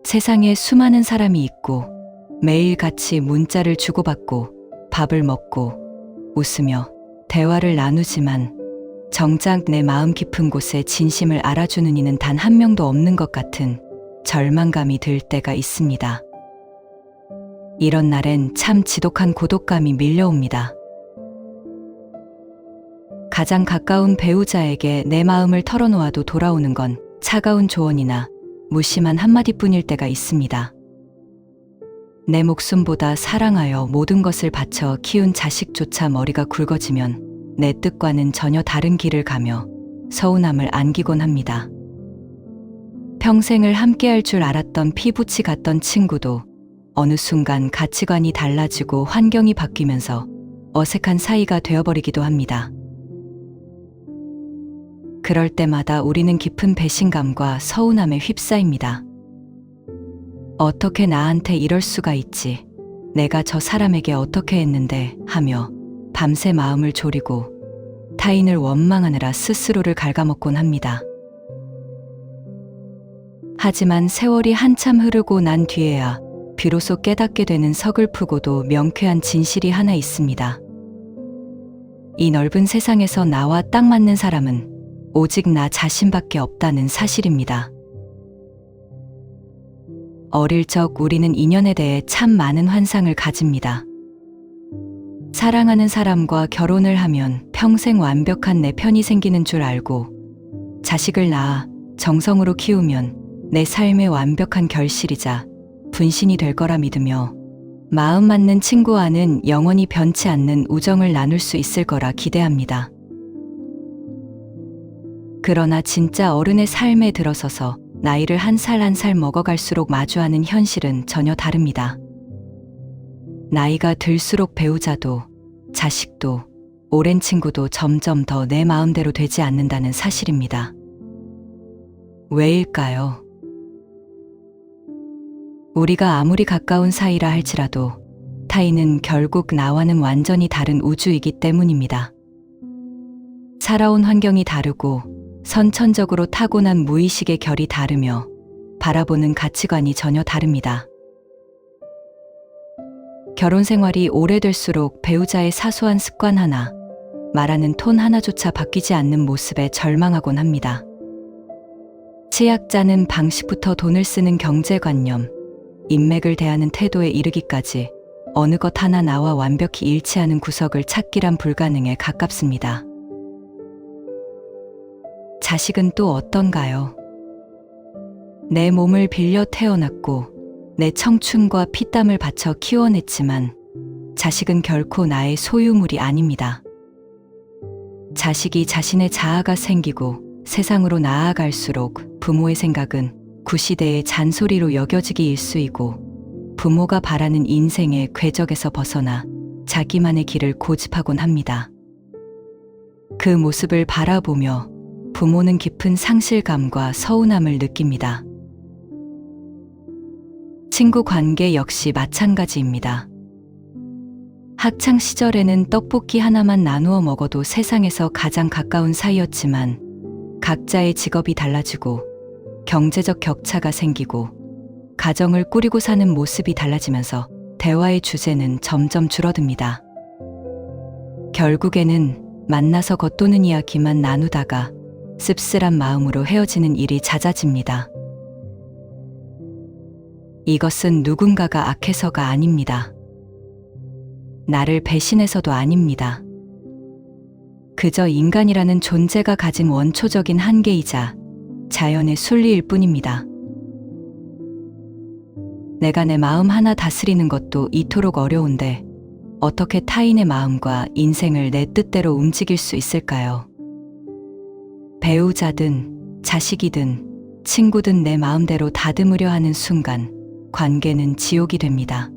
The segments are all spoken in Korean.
세상에 수많은 사람이 있고 매일 같이 문자를 주고받고 밥을 먹고 웃으며 대화를 나누지만 정작 내 마음 깊은 곳에 진심을 알아주는 이는 단 한 명도 없는 것 같은 절망감이 들 때가 있습니다. 이런 날엔 참 지독한 고독감이 밀려옵니다. 가장 가까운 배우자에게 내 마음을 털어놓아도 돌아오는 건 차가운 조언이나 무심한 한마디뿐일 때가 있습니다. 내 목숨보다 사랑하여 모든 것을 바쳐 키운 자식조차 머리가 굵어지면 내 뜻과는 전혀 다른 길을 가며 서운함을 안기곤 합니다. 평생을 함께할 줄 알았던 피부치 같던 친구도 어느 순간 가치관이 달라지고 환경이 바뀌면서 어색한 사이가 되어버리기도 합니다. 그럴 때마다 우리는 깊은 배신감과 서운함에 휩싸입니다. 어떻게 나한테 이럴 수가 있지? 내가 저 사람에게 어떻게 했는데? 하며 밤새 마음을 졸이고 타인을 원망하느라 스스로를 갉아먹곤 합니다. 하지만 세월이 한참 흐르고 난 뒤에야 비로소 깨닫게 되는 서글프고도 명쾌한 진실이 하나 있습니다. 이 넓은 세상에서 나와 딱 맞는 사람은 오직 나 자신밖에 없다는 사실입니다. 어릴 적 우리는 인연에 대해 참 많은 환상을 가집니다. 사랑하는 사람과 결혼을 하면 평생 완벽한 내 편이 생기는 줄 알고, 자식을 낳아 정성으로 키우면 내 삶의 완벽한 결실이자 분신이 될 거라 믿으며, 마음 맞는 친구와는 영원히 변치 않는 우정을 나눌 수 있을 거라 기대합니다. 그러나 진짜 어른의 삶에 들어서서 나이를 한 살 한 살 먹어갈수록 마주하는 현실은 전혀 다릅니다. 나이가 들수록 배우자도, 자식도, 오랜 친구도 점점 더 내 마음대로 되지 않는다는 사실입니다. 왜일까요? 우리가 아무리 가까운 사이라 할지라도 타인은 결국 나와는 완전히 다른 우주이기 때문입니다. 살아온 환경이 다르고 선천적으로 타고난 무의식의 결이 다르며 바라보는 가치관이 전혀 다릅니다. 결혼 생활이 오래될수록 배우자의 사소한 습관 하나, 말하는 톤 하나조차 바뀌지 않는 모습에 절망하곤 합니다. 치약자는 방식부터 돈을 쓰는 경제관념, 인맥을 대하는 태도에 이르기까지 어느 것 하나 나와 완벽히 일치하는 구석을 찾기란 불가능에 가깝습니다. 자식은 또 어떤가요? 내 몸을 빌려 태어났고 내 청춘과 피땀을 바쳐 키워냈지만 자식은 결코 나의 소유물이 아닙니다. 자식이 자신의 자아가 생기고 세상으로 나아갈수록 부모의 생각은 구시대의 잔소리로 여겨지기 일쑤이고, 부모가 바라는 인생의 궤적에서 벗어나 자기만의 길을 고집하곤 합니다. 그 모습을 바라보며 부모는 깊은 상실감과 서운함을 느낍니다. 친구 관계 역시 마찬가지입니다. 학창 시절에는 떡볶이 하나만 나누어 먹어도 세상에서 가장 가까운 사이였지만, 각자의 직업이 달라지고 경제적 격차가 생기고 가정을 꾸리고 사는 모습이 달라지면서 대화의 주제는 점점 줄어듭니다. 결국에는 만나서 겉도는 이야기만 나누다가 씁쓸한 마음으로 헤어지는 일이 잦아집니다. 이것은 누군가가 악해서가 아닙니다. 나를 배신해서도 아닙니다. 그저 인간이라는 존재가 가진 원초적인 한계이자 자연의 순리일 뿐입니다. 내가 내 마음 하나 다스리는 것도 이토록 어려운데 어떻게 타인의 마음과 인생을 내 뜻대로 움직일 수 있을까요? 배우자든 자식이든 친구든 내 마음대로 다듬으려 하는 순간 관계는 지옥이 됩니다.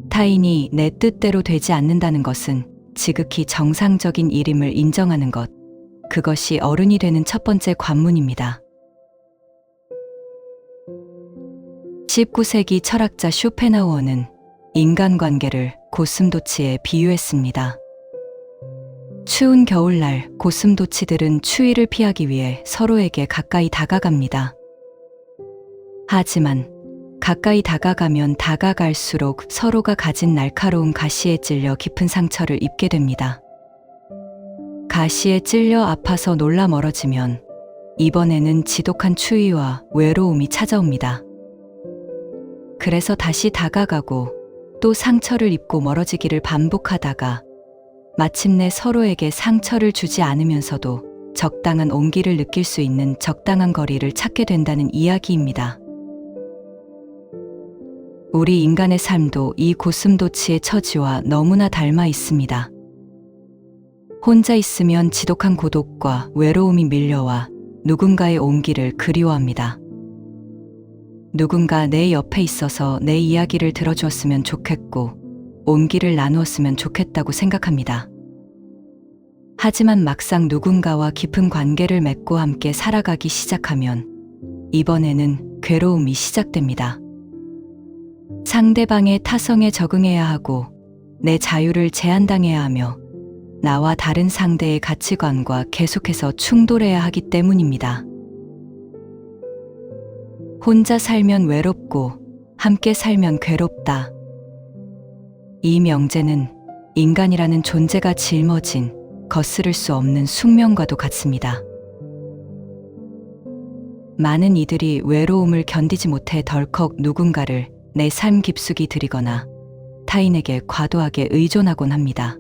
타인이 내 뜻대로 되지 않는다는 것은 지극히 정상적인 일임을 인정하는 것, 그것이 어른이 되는 첫 번째 관문입니다. 19세기 철학자 쇼펜하우어는 인간관계를 고슴도치에 비유했습니다. 추운 겨울날 고슴도치들은 추위를 피하기 위해 서로에게 가까이 다가갑니다. 하지만 가까이 다가가면 다가갈수록 서로가 가진 날카로운 가시에 찔려 깊은 상처를 입게 됩니다. 가시에 찔려 아파서 놀라 멀어지면 이번에는 지독한 추위와 외로움이 찾아옵니다. 그래서 다시 다가가고 또 상처를 입고 멀어지기를 반복하다가 마침내 서로에게 상처를 주지 않으면서도 적당한 온기를 느낄 수 있는 적당한 거리를 찾게 된다는 이야기입니다. 우리 인간의 삶도 이 고슴도치의 처지와 너무나 닮아 있습니다. 혼자 있으면 지독한 고독과 외로움이 밀려와 누군가의 온기를 그리워합니다. 누군가 내 옆에 있어서 내 이야기를 들어주었으면 좋겠고 온기를 나누었으면 좋겠다고 생각합니다. 하지만 막상 누군가와 깊은 관계를 맺고 함께 살아가기 시작하면 이번에는 괴로움이 시작됩니다. 상대방의 타성에 적응해야 하고 내 자유를 제한당해야 하며 나와 다른 상대의 가치관과 계속해서 충돌해야 하기 때문입니다. 혼자 살면 외롭고 함께 살면 괴롭다. 이 명제는 인간이라는 존재가 짊어진 거스를 수 없는 숙명과도 같습니다. 많은 이들이 외로움을 견디지 못해 덜컥 누군가를 내 삶 깊숙이 들이거나 타인에게 과도하게 의존하곤 합니다.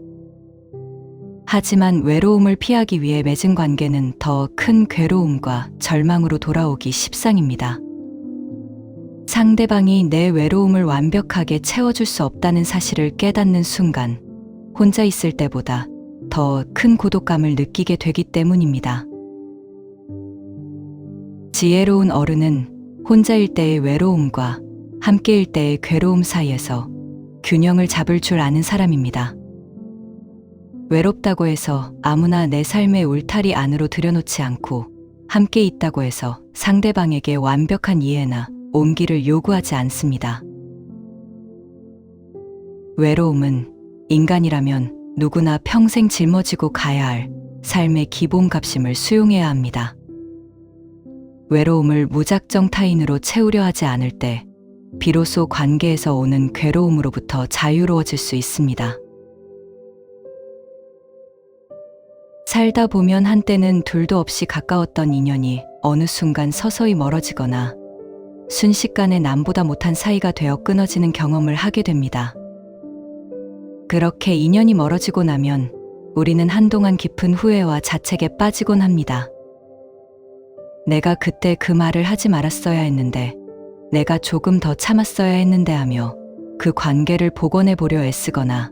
하지만 외로움을 피하기 위해 맺은 관계는 더 큰 괴로움과 절망으로 돌아오기 십상입니다. 상대방이 내 외로움을 완벽하게 채워줄 수 없다는 사실을 깨닫는 순간 혼자 있을 때보다 더 큰 고독감을 느끼게 되기 때문입니다. 지혜로운 어른은 혼자일 때의 외로움과 함께일 때의 괴로움 사이에서 균형을 잡을 줄 아는 사람입니다. 외롭다고 해서 아무나 내 삶의 울타리 안으로 들여놓지 않고 함께 있다고 해서 상대방에게 완벽한 이해나 온기를 요구하지 않습니다. 외로움은 인간이라면 누구나 평생 짊어지고 가야 할 삶의 기본값임을 수용해야 합니다. 외로움을 무작정 타인으로 채우려 하지 않을 때 비로소 관계에서 오는 괴로움으로부터 자유로워질 수 있습니다. 살다 보면 한때는 둘도 없이 가까웠던 인연이 어느 순간 서서히 멀어지거나 순식간에 남보다 못한 사이가 되어 끊어지는 경험을 하게 됩니다. 그렇게 인연이 멀어지고 나면 우리는 한동안 깊은 후회와 자책에 빠지곤 합니다. 내가 그때 그 말을 하지 말았어야 했는데, 내가 조금 더 참았어야 했는데 하며 그 관계를 복원해 보려 애쓰거나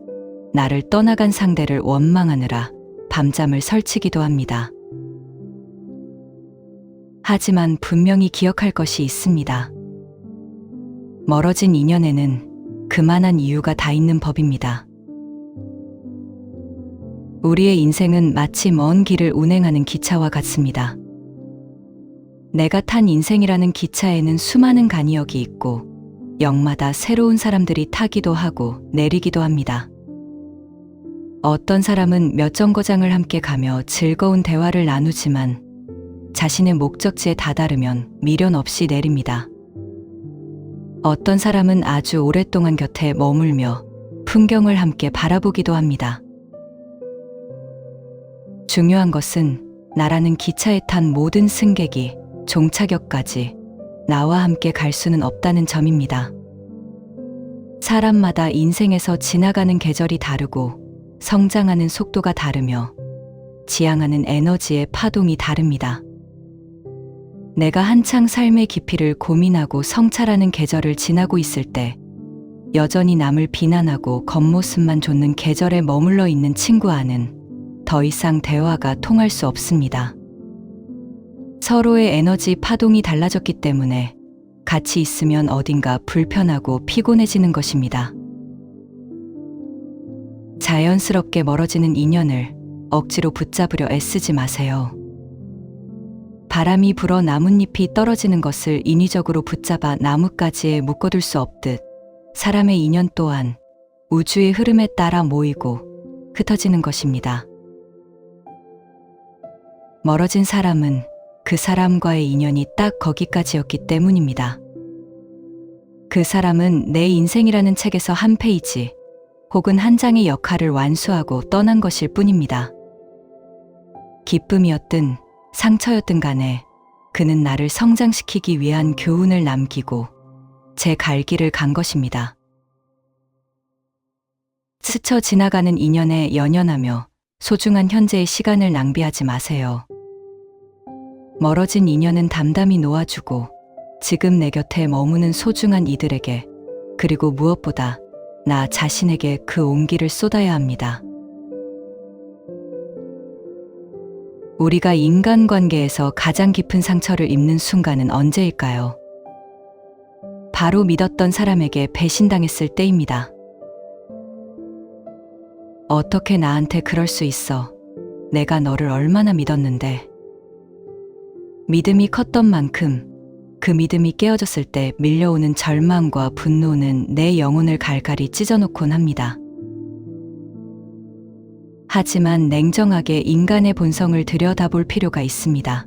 나를 떠나간 상대를 원망하느라 밤잠을 설치기도 합니다. 하지만 분명히 기억할 것이 있습니다. 멀어진 인연에는 그만한 이유가 다 있는 법입니다. 우리의 인생은 마치 먼 길을 운행하는 기차와 같습니다. 내가 탄 인생이라는 기차에는 수많은 간이역이 있고 역마다 새로운 사람들이 타기도 하고 내리기도 합니다. 어떤 사람은 몇 정거장을 함께 가며 즐거운 대화를 나누지만 자신의 목적지에 다다르면 미련 없이 내립니다. 어떤 사람은 아주 오랫동안 곁에 머물며 풍경을 함께 바라보기도 합니다. 중요한 것은 나라는 기차에 탄 모든 승객이 종착역까지 나와 함께 갈 수는 없다는 점입니다. 사람마다 인생에서 지나가는 계절이 다르고 성장하는 속도가 다르며 지향하는 에너지의 파동이 다릅니다. 내가 한창 삶의 깊이를 고민하고 성찰하는 계절을 지나고 있을 때 여전히 남을 비난하고 겉모습만 좇는 계절에 머물러 있는 친구와는 더 이상 대화가 통할 수 없습니다. 서로의 에너지 파동이 달라졌기 때문에 같이 있으면 어딘가 불편하고 피곤해지는 것입니다. 자연스럽게 멀어지는 인연을 억지로 붙잡으려 애쓰지 마세요. 바람이 불어 나뭇잎이 떨어지는 것을 인위적으로 붙잡아 나뭇가지에 묶어둘 수 없듯 사람의 인연 또한 우주의 흐름에 따라 모이고 흩어지는 것입니다. 멀어진 사람은 그 사람과의 인연이 딱 거기까지였기 때문입니다. 그 사람은 내 인생이라는 책에서 한 페이지 혹은 한 장의 역할을 완수하고 떠난 것일 뿐입니다. 기쁨이었든 상처였든 간에 그는 나를 성장시키기 위한 교훈을 남기고 제 갈 길을 간 것입니다. 스쳐 지나가는 인연에 연연하며 소중한 현재의 시간을 낭비하지 마세요. 멀어진 인연은 담담히 놓아주고 지금 내 곁에 머무는 소중한 이들에게, 그리고 무엇보다 나 자신에게 그 온기를 쏟아야 합니다. 우리가 인간관계에서 가장 깊은 상처를 입는 순간은 언제일까요? 바로 믿었던 사람에게 배신당했을 때입니다. 어떻게 나한테 그럴 수 있어? 내가 너를 얼마나 믿었는데. 믿음이 컸던 만큼 그 믿음이 깨어졌을 때 밀려오는 절망과 분노는 내 영혼을 갈갈이 찢어놓곤 합니다. 하지만 냉정하게 인간의 본성을 들여다볼 필요가 있습니다.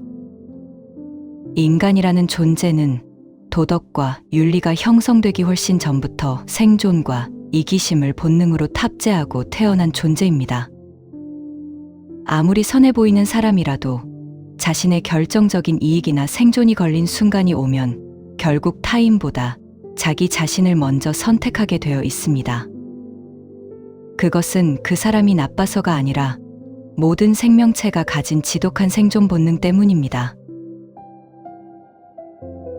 인간이라는 존재는 도덕과 윤리가 형성되기 훨씬 전부터 생존과 이기심을 본능으로 탑재하고 태어난 존재입니다. 아무리 선해 보이는 사람이라도 자신의 결정적인 이익이나 생존이 걸린 순간이 오면 결국 타인보다 자기 자신을 먼저 선택하게 되어 있습니다. 그것은 그 사람이 나빠서가 아니라 모든 생명체가 가진 지독한 생존 본능 때문입니다.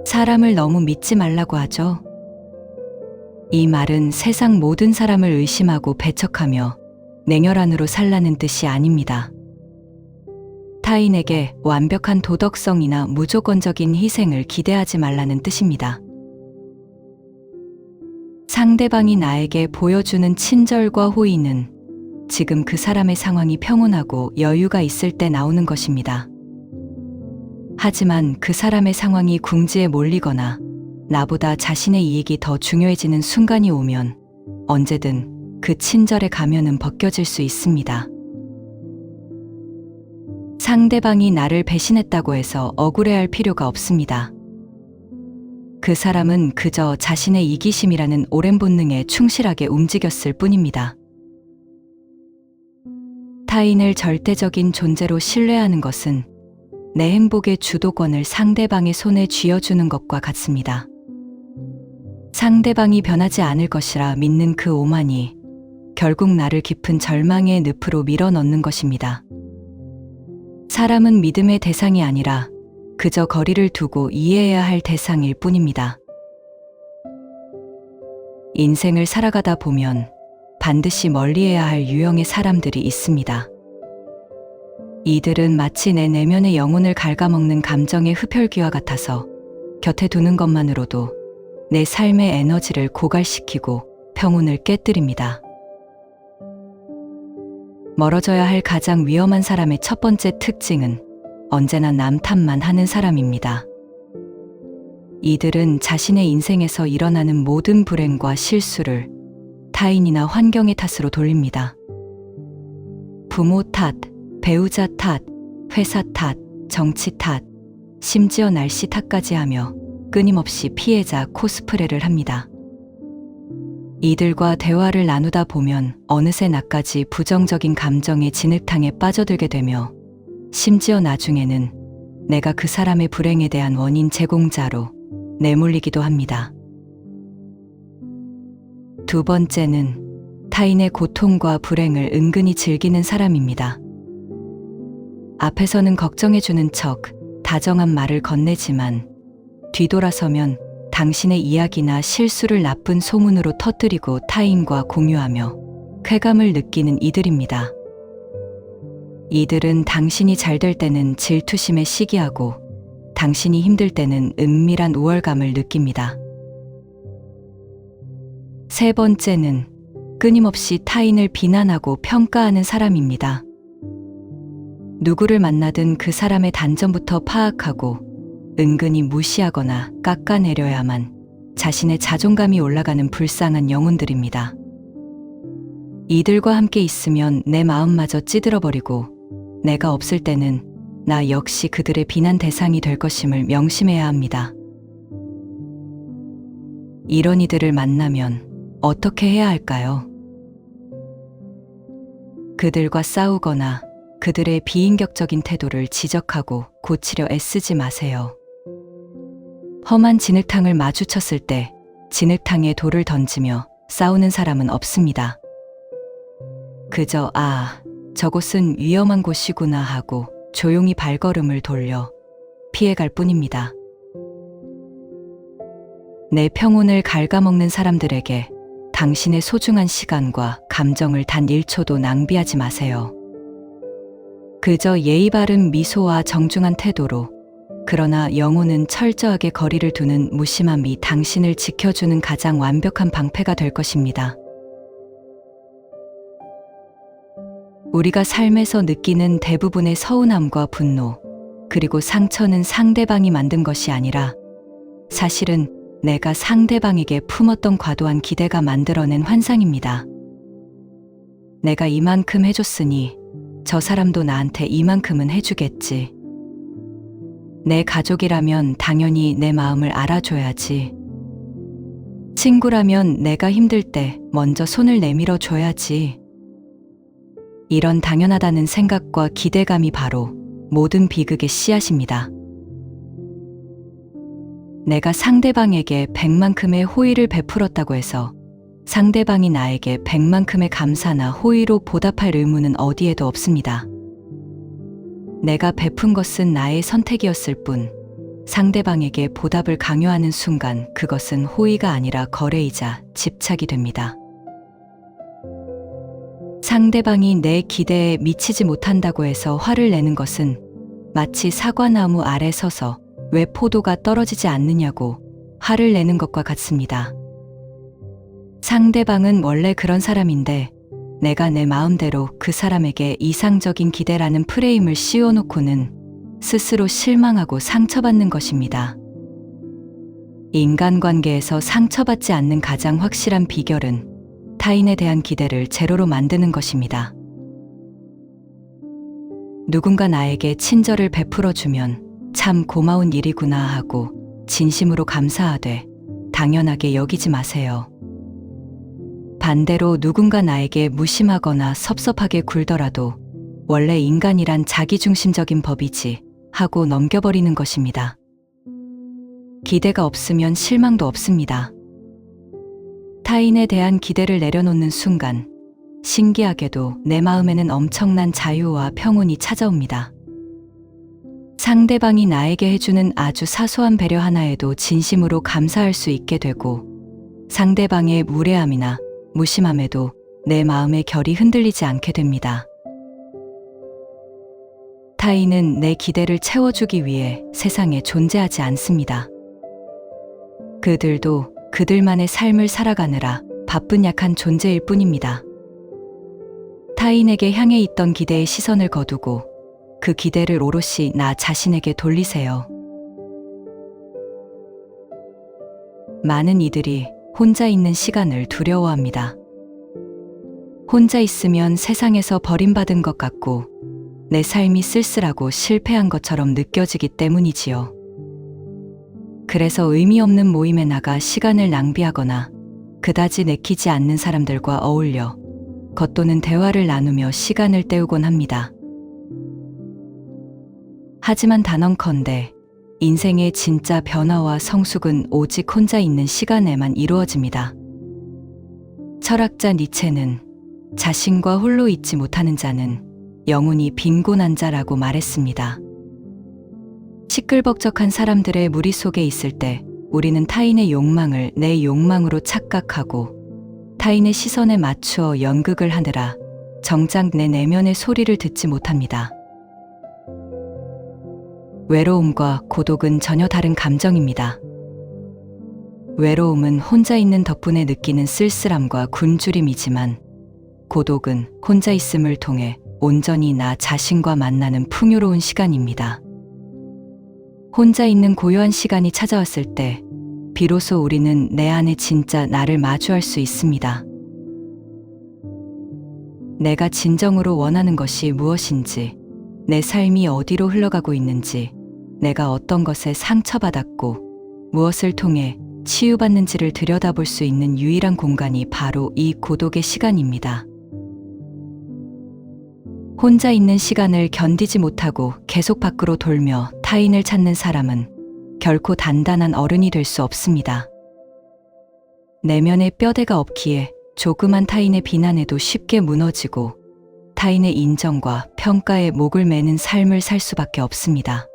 사람을 너무 믿지 말라고 하죠. 이 말은 세상 모든 사람을 의심하고 배척하며 냉혈한으로 살라는 뜻이 아닙니다. 타인에게 완벽한 도덕성이나 무조건적인 희생을 기대하지 말라는 뜻입니다. 상대방이 나에게 보여주는 친절과 호의는 지금 그 사람의 상황이 평온하고 여유가 있을 때 나오는 것입니다. 하지만 그 사람의 상황이 궁지에 몰리거나 나보다 자신의 이익이 더 중요해지는 순간이 오면 언제든 그 친절의 가면은 벗겨질 수 있습니다. 상대방이 나를 배신했다고 해서 억울해할 필요가 없습니다. 그 사람은 그저 자신의 이기심이라는 오랜 본능에 충실하게 움직였을 뿐입니다. 타인을 절대적인 존재로 신뢰하는 것은 내 행복의 주도권을 상대방의 손에 쥐어주는 것과 같습니다. 상대방이 변하지 않을 것이라 믿는 그 오만이 결국 나를 깊은 절망의 늪으로 밀어넣는 것입니다. 사람은 믿음의 대상이 아니라 그저 거리를 두고 이해해야 할 대상일 뿐입니다. 인생을 살아가다 보면 반드시 멀리해야 할 유형의 사람들이 있습니다. 이들은 마치 내 내면의 영혼을 갉아먹는 감정의 흡혈귀와 같아서 곁에 두는 것만으로도 내 삶의 에너지를 고갈시키고 평온을 깨뜨립니다. 멀어져야 할 가장 위험한 사람의 첫 번째 특징은 언제나 남 탓만 하는 사람입니다. 이들은 자신의 인생에서 일어나는 모든 불행과 실수를 타인이나 환경의 탓으로 돌립니다. 부모 탓, 배우자 탓, 회사 탓, 정치 탓, 심지어 날씨 탓까지 하며 끊임없이 피해자 코스프레를 합니다. 이들과 대화를 나누다 보면 어느새 나까지 부정적인 감정의 진흙탕에 빠져들게 되며 심지어 나중에는 내가 그 사람의 불행에 대한 원인 제공자로 내몰리기도 합니다. 두 번째는 타인의 고통과 불행을 은근히 즐기는 사람입니다. 앞에서는 걱정해주는 척 다정한 말을 건네지만 뒤돌아서면 당신의 이야기나 실수를 나쁜 소문으로 터뜨리고 타인과 공유하며 쾌감을 느끼는 이들입니다. 이들은 당신이 잘 될 때는 질투심에 시기하고 당신이 힘들 때는 은밀한 우월감을 느낍니다. 세 번째는 끊임없이 타인을 비난하고 평가하는 사람입니다. 누구를 만나든 그 사람의 단점부터 파악하고 은근히 무시하거나 깎아내려야만 자신의 자존감이 올라가는 불쌍한 영혼들입니다. 이들과 함께 있으면 내 마음마저 찌들어버리고 내가 없을 때는 나 역시 그들의 비난 대상이 될 것임을 명심해야 합니다. 이런 이들을 만나면 어떻게 해야 할까요? 그들과 싸우거나 그들의 비인격적인 태도를 지적하고 고치려 애쓰지 마세요. 험한 진흙탕을 마주쳤을 때 진흙탕에 돌을 던지며 싸우는 사람은 없습니다. 그저 저곳은 위험한 곳이구나 하고 조용히 발걸음을 돌려 피해갈 뿐입니다. 내 평온을 갉아먹는 사람들에게 당신의 소중한 시간과 감정을 단 1초도 낭비하지 마세요. 그저 예의 바른 미소와 정중한 태도로, 그러나 영혼은 철저하게 거리를 두는 무심함이 당신을 지켜주는 가장 완벽한 방패가 될 것입니다. 우리가 삶에서 느끼는 대부분의 서운함과 분노, 그리고 상처는 상대방이 만든 것이 아니라 사실은 내가 상대방에게 품었던 과도한 기대가 만들어낸 환상입니다. 내가 이만큼 해줬으니 저 사람도 나한테 이만큼은 해주겠지. 내 가족이라면 당연히 내 마음을 알아줘야지. 친구라면 내가 힘들 때 먼저 손을 내밀어 줘야지. 이런 당연하다는 생각과 기대감이 바로 모든 비극의 씨앗입니다. 내가 상대방에게 100만큼의 호의를 베풀었다고 해서 상대방이 나에게 100만큼의 감사나 호의로 보답할 의무는 어디에도 없습니다. 내가 베푼 것은 나의 선택이었을 뿐, 상대방에게 보답을 강요하는 순간 그것은 호의가 아니라 거래이자 집착이 됩니다. 상대방이 내 기대에 미치지 못한다고 해서 화를 내는 것은 마치 사과나무 아래 서서 왜 포도가 떨어지지 않느냐고 화를 내는 것과 같습니다. 상대방은 원래 그런 사람인데 내가 내 마음대로 그 사람에게 이상적인 기대라는 프레임을 씌워놓고는 스스로 실망하고 상처받는 것입니다. 인간관계에서 상처받지 않는 가장 확실한 비결은 타인에 대한 기대를 제로로 만드는 것입니다. 누군가 나에게 친절을 베풀어주면 참 고마운 일이구나 하고 진심으로 감사하되 당연하게 여기지 마세요. 반대로 누군가 나에게 무심하거나 섭섭하게 굴더라도 원래 인간이란 자기중심적인 법이지 하고 넘겨버리는 것입니다. 기대가 없으면 실망도 없습니다. 타인에 대한 기대를 내려놓는 순간 신기하게도 내 마음에는 엄청난 자유와 평온이 찾아옵니다. 상대방이 나에게 해주는 아주 사소한 배려 하나에도 진심으로 감사할 수 있게 되고 상대방의 무례함이나 무심함에도 내 마음의 결이 흔들리지 않게 됩니다. 타인은 내 기대를 채워주기 위해 세상에 존재하지 않습니다. 그들도 그들만의 삶을 살아가느라 바쁜 약한 존재일 뿐입니다. 타인에게 향해 있던 기대의 시선을 거두고 그 기대를 오롯이 나 자신에게 돌리세요. 많은 이들이 혼자 있는 시간을 두려워합니다. 혼자 있으면 세상에서 버림받은 것 같고 내 삶이 쓸쓸하고 실패한 것처럼 느껴지기 때문이지요. 그래서 의미 없는 모임에 나가 시간을 낭비하거나 그다지 내키지 않는 사람들과 어울려 겉도는 대화를 나누며 시간을 때우곤 합니다. 하지만 단언컨대 인생의 진짜 변화와 성숙은 오직 혼자 있는 시간에만 이루어집니다. 철학자 니체는 자신과 홀로 있지 못하는 자는 영혼이 빈곤한 자라고 말했습니다. 시끌벅적한 사람들의 무리 속에 있을 때 우리는 타인의 욕망을 내 욕망으로 착각하고 타인의 시선에 맞추어 연극을 하느라 정작 내 내면의 소리를 듣지 못합니다. 외로움과 고독은 전혀 다른 감정입니다. 외로움은 혼자 있는 덕분에 느끼는 쓸쓸함과 굶주림이지만 고독은 혼자 있음을 통해 온전히 나 자신과 만나는 풍요로운 시간입니다. 혼자 있는 고요한 시간이 찾아왔을 때 비로소 우리는 내 안에 진짜 나를 마주할 수 있습니다. 내가 진정으로 원하는 것이 무엇인지, 내 삶이 어디로 흘러가고 있는지, 내가 어떤 것에 상처받았고 무엇을 통해 치유받는지를 들여다볼 수 있는 유일한 공간이 바로 이 고독의 시간입니다. 혼자 있는 시간을 견디지 못하고 계속 밖으로 돌며 타인을 찾는 사람은 결코 단단한 어른이 될 수 없습니다. 내면에 뼈대가 없기에 조그만 타인의 비난에도 쉽게 무너지고 타인의 인정과 평가에 목을 매는 삶을 살 수밖에 없습니다.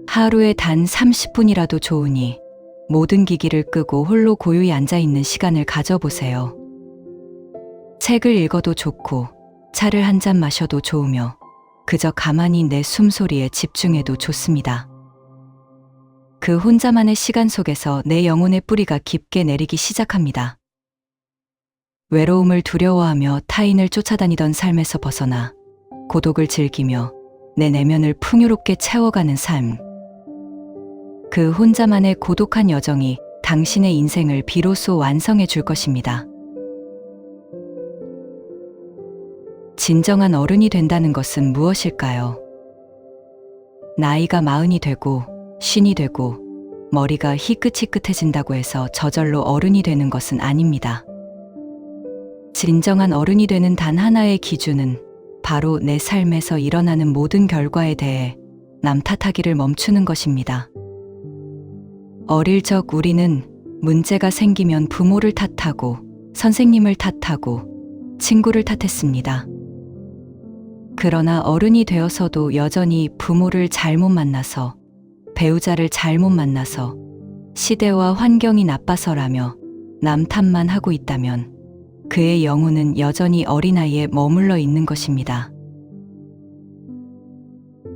하루에 단 30분이라도 좋으니 모든 기기를 끄고 홀로 고요히 앉아있는 시간을 가져보세요. 책을 읽어도 좋고 차를 한 잔 마셔도 좋으며 그저 가만히 내 숨소리에 집중해도 좋습니다. 그 혼자만의 시간 속에서 내 영혼의 뿌리가 깊게 내리기 시작합니다. 외로움을 두려워하며 타인을 쫓아다니던 삶에서 벗어나 고독을 즐기며 내 내면을 풍요롭게 채워가는 삶. 그 혼자만의 고독한 여정이 당신의 인생을 비로소 완성해 줄 것입니다. 진정한 어른이 된다는 것은 무엇일까요? 나이가 40이 되고 50이 되고 머리가 희끗희끗해진다고 해서 저절로 어른이 되는 것은 아닙니다. 진정한 어른이 되는 단 하나의 기준은 바로 내 삶에서 일어나는 모든 결과에 대해 남 탓하기를 멈추는 것입니다. 어릴 적 우리는 문제가 생기면 부모를 탓하고 선생님을 탓하고 친구를 탓했습니다. 그러나 어른이 되어서도 여전히 부모를 잘못 만나서, 배우자를 잘못 만나서, 시대와 환경이 나빠서라며 남 탓만 하고 있다면 그의 영혼은 여전히 어린아이에 머물러 있는 것입니다.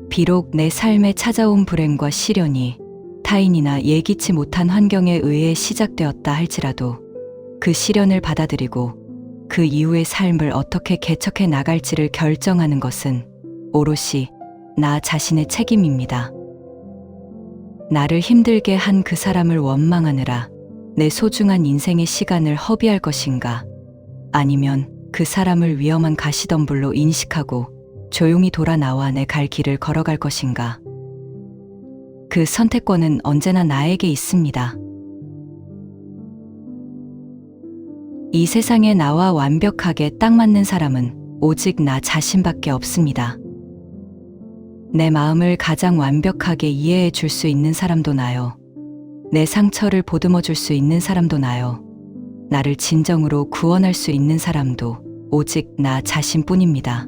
비록 내 삶에 찾아온 불행과 시련이 타인이나 예기치 못한 환경에 의해 시작되었다 할지라도 그 시련을 받아들이고 그 이후의 삶을 어떻게 개척해 나갈지를 결정하는 것은 오롯이 나 자신의 책임입니다. 나를 힘들게 한 그 사람을 원망하느라 내 소중한 인생의 시간을 허비할 것인가, 아니면 그 사람을 위험한 가시덤불로 인식하고 조용히 돌아 나와 내 갈 길을 걸어갈 것인가. 그 선택권은 언제나 나에게 있습니다. 이 세상에 나와 완벽하게 딱 맞는 사람은 오직 나 자신밖에 없습니다. 내 마음을 가장 완벽하게 이해해 줄 수 있는 사람도 나요. 내 상처를 보듬어 줄 수 있는 사람도 나요. 나를 진정으로 구원할 수 있는 사람도 오직 나 자신뿐입니다.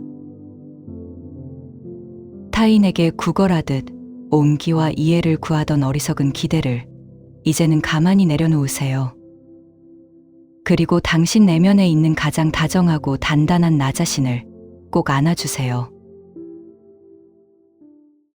타인에게 구걸하듯 온기와 이해를 구하던 어리석은 기대를 이제는 가만히 내려놓으세요. 그리고 당신 내면에 있는 가장 다정하고 단단한 나 자신을 꼭 안아주세요.